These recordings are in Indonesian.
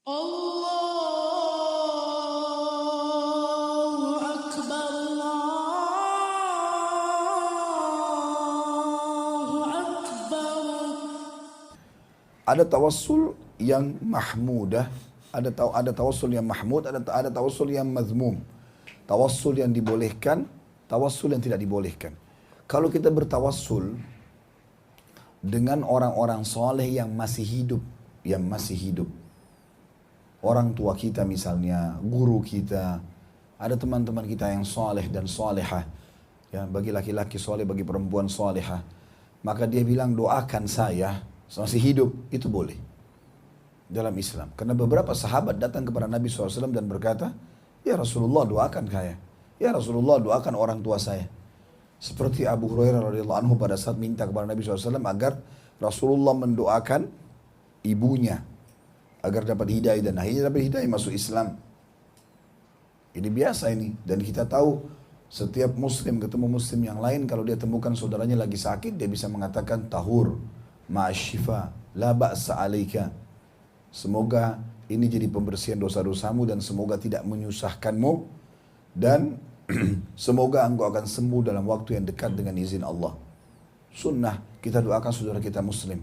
Allahu Akbar, Allahu Akbar. Ada tawassul yang mahmudah, ada tawassul yang mahmud, ada tawassul yang mazmum. Tawassul yang dibolehkan, tawassul yang tidak dibolehkan. Kalau kita bertawassul dengan orang-orang soleh yang masih hidup, orang tua kita misalnya, guru kita, ada teman-teman kita yang soleh dan solehah, ya, bagi laki-laki soleh, bagi perempuan solehah, maka dia bilang doakan saya masih hidup, itu boleh dalam Islam. Karena beberapa sahabat datang kepada Nabi SAW dan berkata, ya Rasulullah doakan saya, ya Rasulullah doakan orang tua saya. Seperti Abu Hurairah radhiyallahu anhu pada saat minta kepada Nabi SAW agar Rasulullah mendoakan ibunya agar dapat hidayah, dan akhirnya dapat hidayah masuk Islam. Ini biasa ini, dan kita tahu setiap muslim ketemu muslim yang lain, kalau dia temukan saudaranya lagi sakit, dia bisa mengatakan tahur ma'asyifa la ba'sa alaika. Semoga ini jadi pembersihan dosa-dosamu dan semoga tidak menyusahkanmu, dan semoga engkau akan sembuh dalam waktu yang dekat dengan izin Allah. Sunnah kita doakan saudara kita muslim.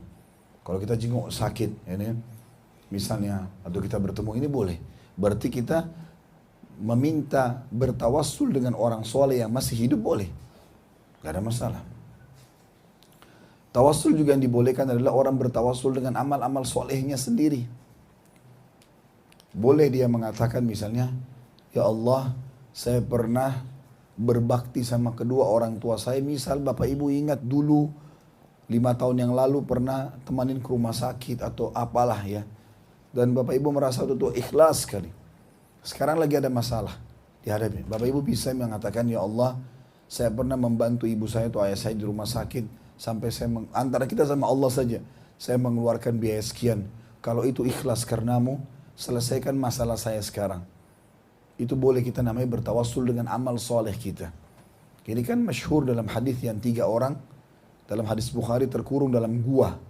Kalau kita jenguk sakit ini misalnya, atau kita bertemu, ini boleh. Berarti kita meminta bertawassul dengan orang soleh yang masih hidup, boleh, gak ada masalah. Tawassul juga yang dibolehkan adalah orang bertawassul dengan amal-amal solehnya sendiri. Boleh dia mengatakan misalnya, ya Allah, saya pernah berbakti sama kedua orang tua saya. Misal bapak ibu ingat dulu 5 tahun yang lalu pernah temanin ke rumah sakit atau apalah ya. Dan bapak ibu merasa itu ikhlas sekali. Sekarang lagi ada masalah dihadapi. Bapak ibu bisa mengatakan, ya Allah, saya pernah membantu ibu saya atau ayah saya di rumah sakit. Sampai saya, antara kita sama Allah saja, saya mengeluarkan biaya sekian. Kalau itu ikhlas karenamu, selesaikan masalah saya sekarang. Itu boleh kita namanya bertawassul dengan amal soleh kita. Ini kan masyhur dalam hadis yang 3 orang, dalam hadis Bukhari, terkurung dalam gua.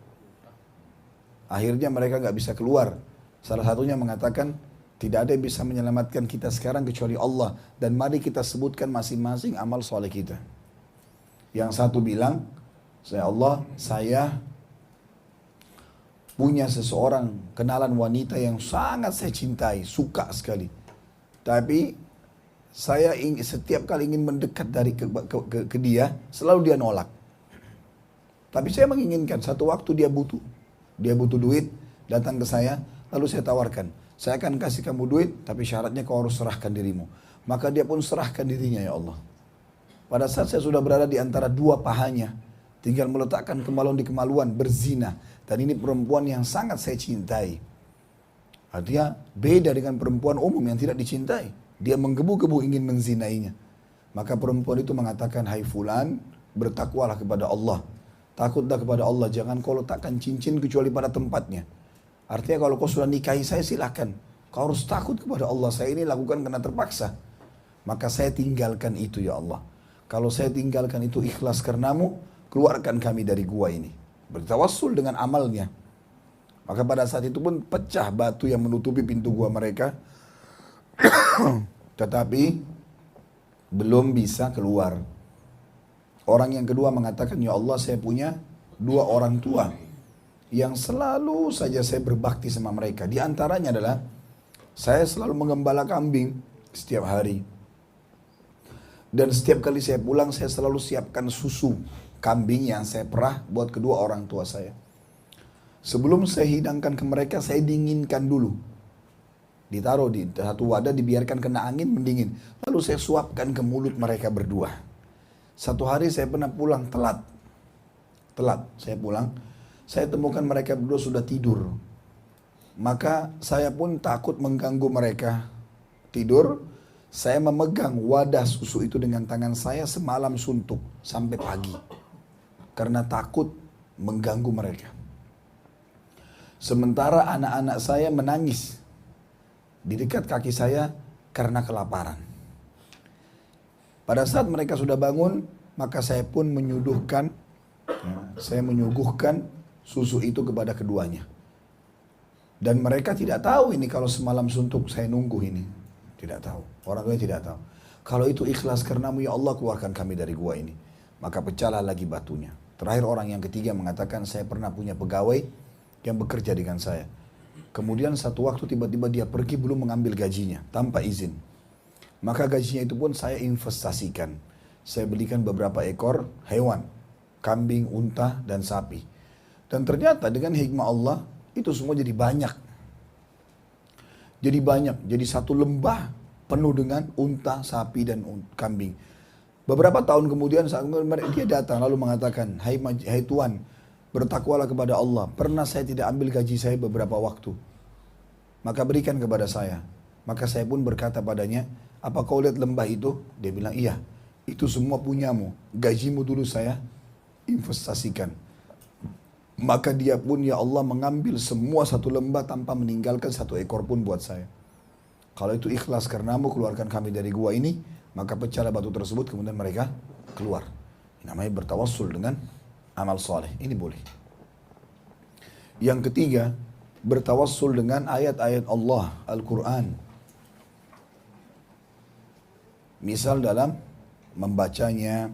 Akhirnya mereka gak bisa keluar. Salah satunya mengatakan, tidak ada yang bisa menyelamatkan kita sekarang kecuali Allah. Dan mari kita sebutkan masing-masing amal soleh kita. Yang satu bilang, saya punya seseorang kenalan wanita yang sangat saya cintai, suka sekali. Tapi saya setiap kali ingin mendekat ke dia, selalu dia nolak. Tapi saya menginginkan, satu waktu dia butuh duit, datang ke saya, lalu saya tawarkan, saya akan kasih kamu duit, tapi syaratnya kau harus serahkan dirimu. Maka dia pun serahkan dirinya, ya Allah. Pada saat saya sudah berada di antara dua pahanya, tinggal meletakkan kemaluan di kemaluan, berzina. Dan ini perempuan yang sangat saya cintai. Artinya beda dengan perempuan umum yang tidak dicintai. Dia menggebu-gebu ingin menzinainya. Maka perempuan itu mengatakan, hai fulan, bertakwalah kepada Allah. Takutlah kepada Allah, jangan kau letakkan cincin kecuali pada tempatnya. Artinya kalau kau sudah nikahi saya, silakan. Kau harus takut kepada Allah, saya ini lakukan karena terpaksa. Maka saya tinggalkan itu, ya Allah. Kalau saya tinggalkan itu ikhlas karenamu, keluarkan kami dari gua ini. Bertawassul dengan amalnya. Maka pada saat itu pun pecah batu yang menutupi pintu gua mereka. Tetapi belum bisa keluar. Orang yang kedua mengatakan, ya Allah, saya punya 2 orang tua yang selalu saja saya berbakti sama mereka. Di antaranya adalah saya selalu mengembala kambing setiap hari. Dan setiap kali saya pulang, saya selalu siapkan susu kambing yang saya perah buat kedua orang tua saya. Sebelum saya hidangkan ke mereka, saya dinginkan dulu. Ditaruh di satu wadah, dibiarkan kena angin, mendingin. Lalu saya suapkan ke mulut mereka berdua. Satu hari saya pernah pulang telat saya pulang. Saya temukan mereka berdua sudah tidur. Maka saya pun takut mengganggu mereka tidur. Saya memegang wadah susu itu dengan tangan saya semalam suntuk sampai pagi. Karena takut mengganggu mereka. Sementara anak-anak saya menangis di dekat kaki saya karena kelaparan. Pada saat mereka sudah bangun, maka saya pun menyuguhkan susu itu kepada keduanya. Dan mereka tidak tahu ini kalau semalam suntuk saya nunggu ini. Tidak tahu. Orang tuanya tidak tahu. Kalau itu ikhlas karenamu ya Allah, keluarkan kami dari gua ini. Maka pecahlah lagi batunya. Terakhir orang yang ketiga mengatakan, saya pernah punya pegawai yang bekerja dengan saya. Kemudian satu waktu tiba-tiba dia pergi belum mengambil gajinya tanpa izin. Maka gajinya itu pun saya investasikan. Saya belikan beberapa ekor hewan, kambing, unta, dan sapi. Dan ternyata dengan hikmah Allah, itu semua jadi banyak. Jadi banyak, jadi satu lembah penuh dengan unta, sapi, dan kambing. Beberapa tahun kemudian dia datang lalu mengatakan, hai Tuan, bertakwalah kepada Allah. Pernah saya tidak ambil gaji saya beberapa waktu. Maka berikan kepada saya. Maka saya pun berkata padanya, apa kau lihat lembah itu? Dia bilang, iya. Itu semua punyamu. Gajimu dulu saya investasikan. Maka dia pun ya Allah mengambil semua satu lembah tanpa meninggalkan satu ekor pun buat saya. Kalau itu ikhlas karenamu keluarkan kami dari gua ini, maka pecahlah batu tersebut kemudian mereka keluar. Ini namanya bertawassul dengan amal soleh. Ini boleh. Yang ketiga, bertawassul dengan ayat-ayat Allah, Al-Quran. Misal dalam membacanya,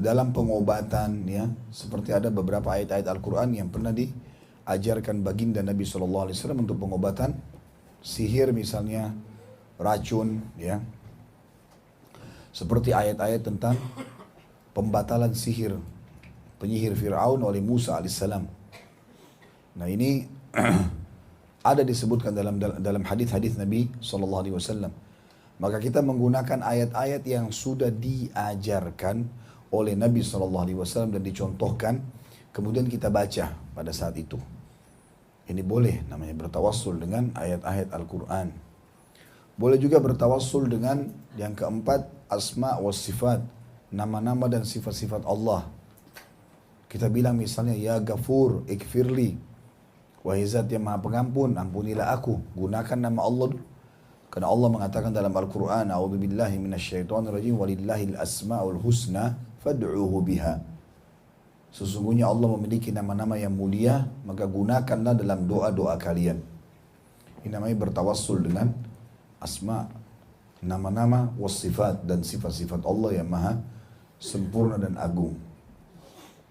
dalam pengobatan, ya, seperti ada beberapa ayat-ayat Al-Quran yang pernah diajarkan baginda Nabi SAW untuk pengobatan sihir misalnya, racun, ya. Seperti ayat-ayat tentang pembatalan sihir, penyihir Fir'aun oleh Musa alaihissalam. Nah ini ada disebutkan dalam hadis-hadis Nabi SAW. Maka kita menggunakan ayat-ayat yang sudah diajarkan oleh Nabi SAW dan dicontohkan, kemudian kita baca pada saat itu. Ini boleh namanya bertawassul dengan ayat-ayat Al-Quran. Boleh juga bertawassul dengan yang keempat, asma wa sifat, nama-nama dan sifat-sifat Allah. Kita bilang misalnya, ya Ghafur, ikfirli, wahai zat yang maha pengampun, ampunilah aku. Gunakan nama Allah dulu. Karena Allah mengatakan dalam Al-Quran, a'udzubillahi minasyaitonirrajim, walillahil asma'ul husna fad'uhu biha. Sesungguhnya Allah memiliki nama-nama yang mulia, maka gunakanlah dalam doa-doa kalian. Ini namanya bertawassul dengan asma, nama-nama, wasifat, dan sifat-sifat Allah yang maha sempurna dan agung.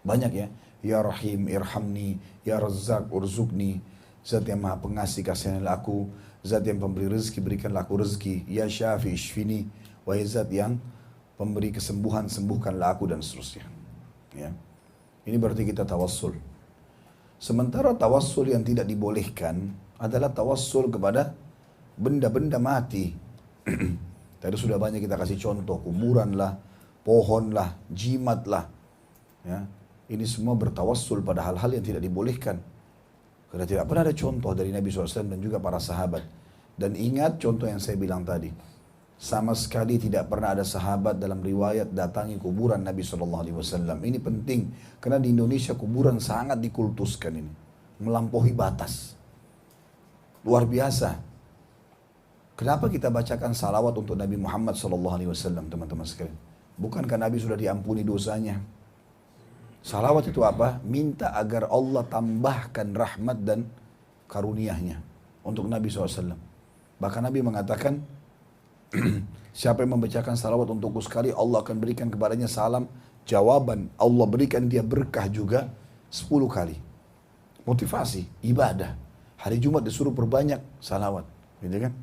Banyak ya. Ya Rahim, irhamni, ya Razzaq, urzukni, zat yang maha pengasih, kasihanlah aku, zat yang pemberi rezeki, berikanlah aku rezeki, ya Syafi, ishfini, wahai zat yang pemberi kesembuhan, sembuhkanlah aku, dan seterusnya. Ya. Ini berarti kita tawassul. Sementara tawassul yang tidak dibolehkan adalah tawassul kepada benda-benda mati. Tadi sudah banyak kita kasih contoh, kuburan lah, pohon lah, jimat lah. Ya. Ini semua bertawassul pada hal-hal yang tidak dibolehkan. Karena tidak pernah ada contoh dari Nabi SAW dan juga para sahabat. Dan ingat contoh yang saya bilang tadi. Sama sekali tidak pernah ada sahabat dalam riwayat datangi kuburan Nabi SAW. Ini penting. Karena di Indonesia kuburan sangat dikultuskan ini. Melampaui batas. Luar biasa. Kenapa kita bacakan salawat untuk Nabi Muhammad SAW, teman-teman sekalian? Bukankah Nabi sudah diampuni dosanya? Salawat itu apa? Minta agar Allah tambahkan rahmat dan karunia-Nya untuk Nabi SAW. Bahkan Nabi mengatakan, siapa yang membacakan salawat untukku sekali, Allah akan berikan kepadanya salam jawaban. Allah berikan dia berkah juga 10 kali. Motivasi, ibadah. Hari Jumat disuruh perbanyak salawat. Gitu kan?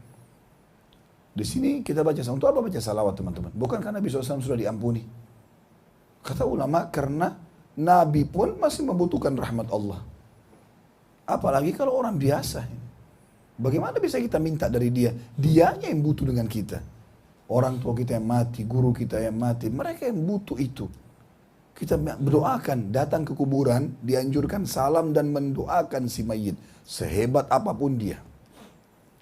Di sini kita baca salawat. Untuk apa baca salawat, teman-teman? Bukankah Nabi SAW sudah diampuni? Kata ulama, karena Nabi pun masih membutuhkan rahmat Allah. Apalagi kalau orang biasa. Bagaimana bisa kita minta dari dia? Dianya yang butuh dengan kita. Orang tua kita yang mati, guru kita yang mati, mereka yang butuh itu. Kita berdoakan, datang ke kuburan, dianjurkan salam dan mendoakan si mayit. Sehebat apapun dia.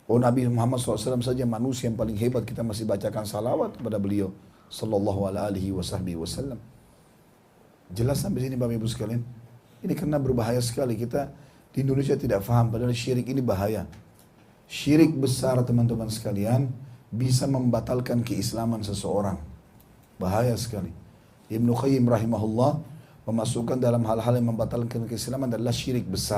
Oh, Nabi Muhammad SAW saja manusia yang paling hebat, kita masih bacakan salawat kepada beliau. Sallallahu alaihi wasallam. Jelas sampai sini Bapak Ibu sekalian. Ini karena berbahaya sekali, kita di Indonesia tidak faham, padahal syirik ini bahaya. Syirik besar teman-teman sekalian, bisa membatalkan keislaman seseorang. Bahaya sekali. Ibnu Qayyim rahimahullah memasukkan dalam hal-hal yang membatalkan keislaman adalah syirik besar.